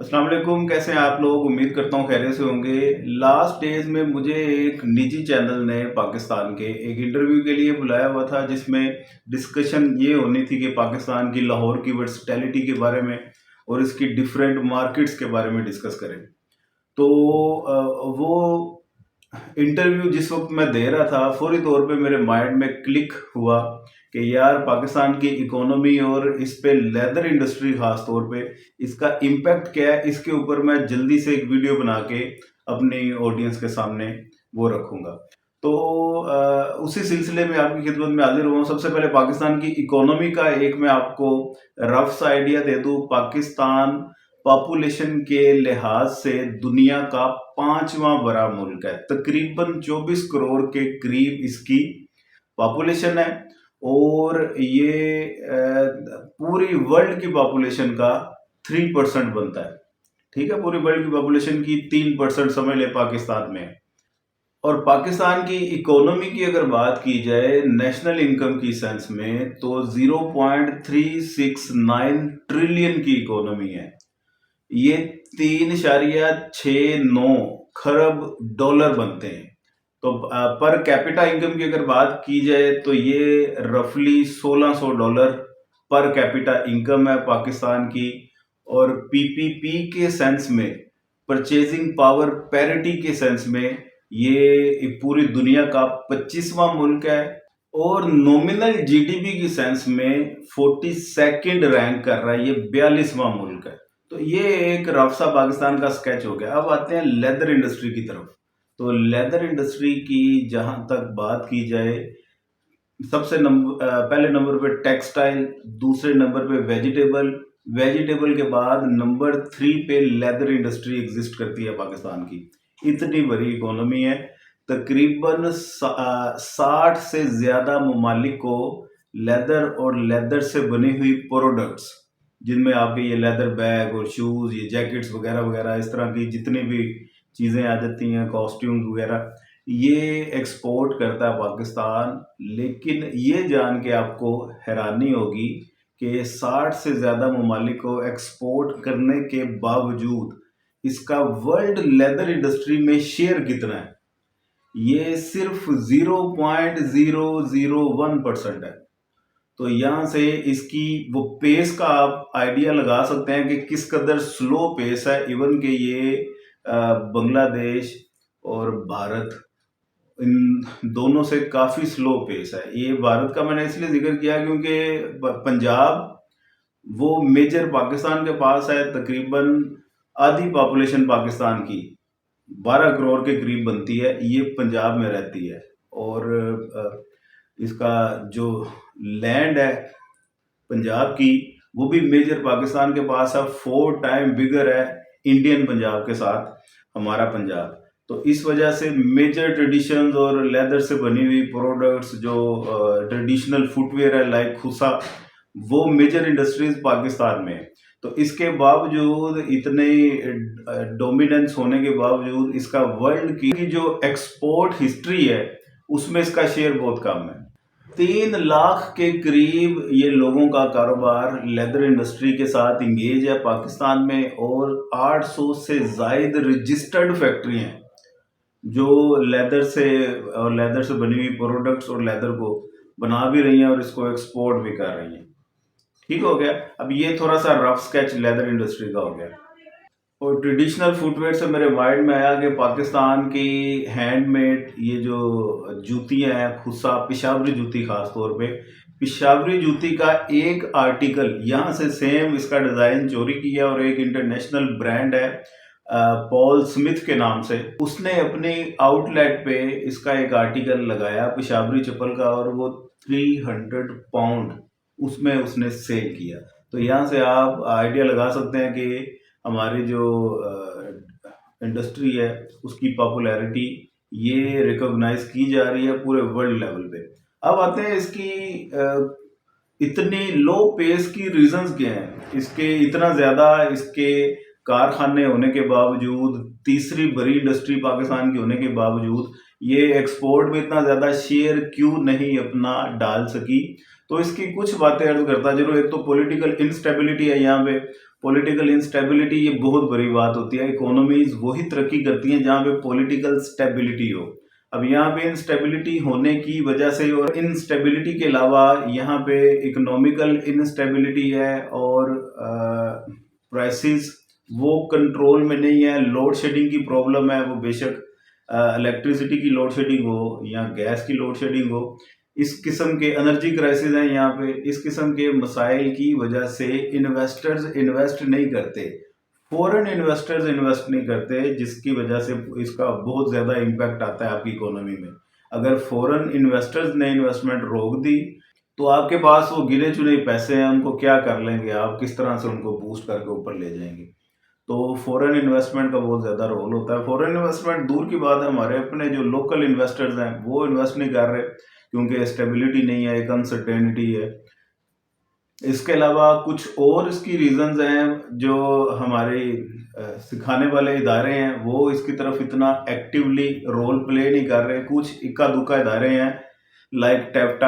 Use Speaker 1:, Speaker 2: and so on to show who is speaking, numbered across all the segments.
Speaker 1: अस्सलाम वालेकुम, कैसे हैं आप लोग? उम्मीद करता हूँ खैरियत से होंगे। लास्ट डेज़ में मुझे एक निजी चैनल ने पाकिस्तान के एक इंटरव्यू के लिए बुलाया हुआ था, जिसमें डिस्कशन ये होनी थी कि पाकिस्तान की लाहौर की वर्सटैलिटी के बारे में और इसकी डिफरेंट मार्केट्स के बारे में डिस्कस करें। तो वो इंटरव्यू जिस वक्त मैं दे रहा था, फौरी तौर पे मेरे माइंड में क्लिक हुआ कि यार पाकिस्तान की इकोनॉमी और इस पे लेदर इंडस्ट्री खास तौर पे इसका इम्पैक्ट क्या है, इसके ऊपर मैं जल्दी से एक वीडियो बना के अपनी ऑडियंस के सामने वो रखूंगा। तो उसी सिलसिले में आपकी खिदमत में हाजिर हुआ हूँ। सबसे पहले पाकिस्तान की इकोनॉमी का एक मैं आपको रफ सा आइडिया दे दूँ। पाकिस्तान पॉपुलेशन के लिहाज से दुनिया का 5वां बड़ा मुल्क है। तकरीबन 24 करोड़ के करीब इसकी पॉपुलेशन है और ये पूरी वर्ल्ड की पॉपुलेशन का 3% बनता है। ठीक है, पूरी वर्ल्ड की पॉपुलेशन की 3% समझ ले पाकिस्तान में। और पाकिस्तान की इकोनॉमी की अगर बात की जाए नेशनल इनकम की सेंस में, तो 0.369 ट्रिलियन की इकोनॉमी है। ये 3.69 खरब डॉलर बनते हैं। तो पर कैपिटा इनकम की अगर बात की जाए तो ये रफली $1600 पर कैपिटा इनकम है पाकिस्तान की। और पीपीपी के सेंस में, परचेजिंग पावर पैरिटी के सेंस में, ये पूरी दुनिया का 25वां मुल्क है। और नॉमिनल जीडीपी की सेंस में 42nd रैंक कर रहा है, ये 42वां मुल्क है। तो ये एक रफ सा पाकिस्तान का स्केच हो गया। अब आते हैं लेदर इंडस्ट्री की तरफ। तो लेदर इंडस्ट्री की जहां तक बात की जाए, सबसे पहले नंबर पे टेक्सटाइल, दूसरे नंबर पे वेजिटेबल, वेजिटेबल के बाद नंबर 3 पे लेदर इंडस्ट्री एग्जिस्ट करती है पाकिस्तान की। इतनी बड़ी इकोनॉमी है। तकरीबन 60 से ज्यादा ममालिक को लेदर और लेदर से बनी हुई प्रोडक्ट्स, जिनमें आपके ये लेदर बैग और शूज, ये जैकेट्स वगैरह वगैरह, इस तरह की जितनी भी चीजें आ जाती हैं, कॉस्ट्यूम्स वगैरह, ये एक्सपोर्ट करता है पाकिस्तान। लेकिन ये जान के आपको हैरानी होगी कि 60 से ज़्यादा ममालिक को एक्सपोर्ट करने के बावजूद इसका वर्ल्ड लेदर इंडस्ट्री में शेयर कितना है? ये सिर्फ 0.001% है। तो यहाँ से इसकी वो पेस का आप आइडिया लगा सकते हैं कि किस कदर स्लो पेस है। इवन कि ये बांग्लादेश और भारत, इन दोनों से काफी स्लो पेस है। ये भारत का मैंने इसलिए जिक्र किया क्योंकि पंजाब वो मेजर पाकिस्तान के पास है। तकरीबन आधी पॉपुलेशन पाकिस्तान की 12 करोड़ के करीब बनती है, ये पंजाब में रहती है। और इसका जो लैंड है पंजाब की, वो भी मेजर पाकिस्तान के पास है। 4 टाइम बिगर है इंडियन पंजाब के साथ हमारा पंजाब। तो इस वजह से मेजर ट्रेडिशंस और लेदर से बनी हुई प्रोडक्ट्स, जो ट्रेडिशनल फुटवेयर है लाइक खुसा, वो मेजर इंडस्ट्रीज पाकिस्तान में है। तो इसके बावजूद, इतने डोमिनेंस होने के बावजूद, इसका वर्ल्ड की जो एक्सपोर्ट हिस्ट्री है उसमें इसका शेयर बहुत कम है। 3 लाख के करीब ये लोगों का कारोबार लेदर इंडस्ट्री के साथ इंगेज है पाकिस्तान में। और 800 से जायद रजिस्टर्ड फैक्ट्री हैं जो लेदर से बनी हुई प्रोडक्ट्स और लेदर को बना भी रही हैं और इसको एक्सपोर्ट भी कर रही हैं। ठीक हो गया। अब ये थोड़ा सा रफ स्केच लेदर इंडस्ट्री का हो गया। और ट्रेडिशनल फुटवेयर से मेरे माइंड में आया कि पाकिस्तान की हैंडमेड ये जो जूतियां हैं, खुसा पिशावरी जूती, खास तौर पे पिशावरी जूती का एक आर्टिकल यहाँ से सेम इसका डिजाइन चोरी किया। और एक इंटरनेशनल ब्रांड है पॉल स्मिथ के नाम से, उसने अपनी आउटलेट पे इसका एक आर्टिकल लगाया पिशावरी चप्पल का, और वो 300 पाउंड उसमें उसने सेल किया। तो यहाँ से आप आइडिया लगा सकते हैं कि हमारी जो इंडस्ट्री है उसकी पॉपुलैरिटी ये रिकॉग्नाइज की जा रही है पूरे वर्ल्ड लेवल पे। अब आते हैं इसकी इतनी लो पेस की रीजंस क्या हैं। इसके इतना ज़्यादा इसके कारखाने होने के बावजूद, तीसरी बड़ी इंडस्ट्री पाकिस्तान की होने के बावजूद, ये एक्सपोर्ट में इतना ज़्यादा शेयर क्यों नहीं अपना डाल सकी? तो इसकी कुछ बातें अर्ज करता जरूर। एक तो पॉलिटिकल इंस्टेबिलिटी है यहाँ पे, पॉलिटिकल इंस्टेबिलिटी ये बहुत बड़ी बात होती है। इकोनॉमीज वही तरक्की करती हैं जहाँ पे पॉलिटिकल स्टेबिलिटी हो। अब यहाँ पे इंस्टेबिलिटी होने की वजह से और इंस्टेबिलिटी के अलावा यहाँ पे इकोनॉमिकल इंस्टेबिलिटी है और प्राइसेस वो कंट्रोल में नहीं है। लोड शेडिंग की प्रॉब्लम है, वो बेशक इलेक्ट्रिसिटी की लोड शेडिंग हो या गैस की लोड शेडिंग हो, इस किस्म के एनर्जी क्राइसिस हैं यहाँ पे। इस किस्म के मसाइल की वजह से इन्वेस्टर्स इन्वेस्ट नहीं करते, फॉरेन इन्वेस्टर्स इन्वेस्ट नहीं करते, जिसकी वजह से इसका बहुत ज़्यादा इम्पैक्ट आता है आपकी इकोनॉमी में। अगर फॉरेन इन्वेस्टर्स ने इन्वेस्टमेंट रोक दी तो आपके पास वो गिने चुने पैसे हैं, उनको क्या कर लेंगे आप, किस तरह से उनको बूस्ट करके ऊपर ले जाएंगे। तो फॉरेन इन्वेस्टमेंट का बहुत ज़्यादा रोल होता है। फॉरेन इन्वेस्टमेंट दूर की बात है, हमारे अपने जो लोकल इन्वेस्टर्स हैं वो इन्वेस्ट नहीं कर रहे क्योंकि स्टेबिलिटी नहीं है, एक अनसर्टेनिटी है। इसके अलावा कुछ और इसकी रीजंस हैं जो हमारे सिखाने वाले इदारे हैं वो इसकी तरफ इतना एक्टिवली रोल प्ले नहीं कर रहे। कुछ इक्का दुक्का इदारे हैं लाइक टेप्टा,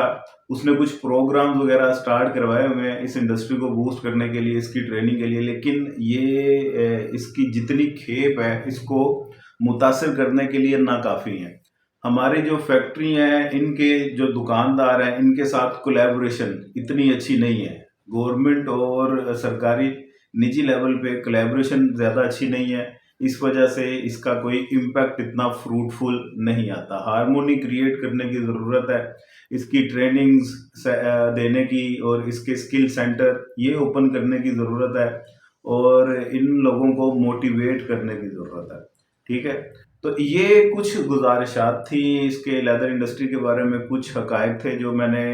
Speaker 1: उसने कुछ प्रोग्राम्स वगैरह स्टार्ट करवाए हुए हैं इस इंडस्ट्री को बूस्ट करने के लिए, इसकी ट्रेनिंग के लिए, लेकिन ये इसकी जितनी खेप है इसको मुतासिर करने के लिए नाकाफ़ी है। हमारी जो फैक्ट्री हैं, इनके जो दुकानदार हैं, इनके साथ कोलैबोरेशन इतनी अच्छी नहीं है। गवर्नमेंट और सरकारी निजी लेवल पे कोलैबोरेशन ज़्यादा अच्छी नहीं है, इस वजह से इसका कोई इम्पैक्ट इतना फ्रूटफुल नहीं आता। हार्मोनी क्रिएट करने की ज़रूरत है, इसकी ट्रेनिंग्स देने की और इसके स्किल सेंटर ये ओपन करने की ज़रूरत है और इन लोगों को मोटिवेट करने की ज़रूरत है। ठीक है, तो ये कुछ गुजारिशात थी इसके लेदर इंडस्ट्री के बारे में, कुछ हकायक थे जो मैंने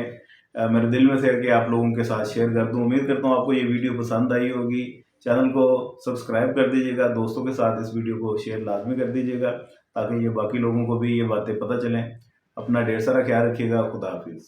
Speaker 1: मेरे दिल में थे कि आप लोगों के साथ शेयर कर दूं। उम्मीद करता हूं आपको ये वीडियो पसंद आई होगी। चैनल को सब्सक्राइब कर दीजिएगा, दोस्तों के साथ इस वीडियो को शेयर लाजमी कर दीजिएगा ताकि ये बाकी लोगों को भी ये बातें पता चलें। अपना ढेर सारा ख्याल रखिएगा। खुदा हाफिज़।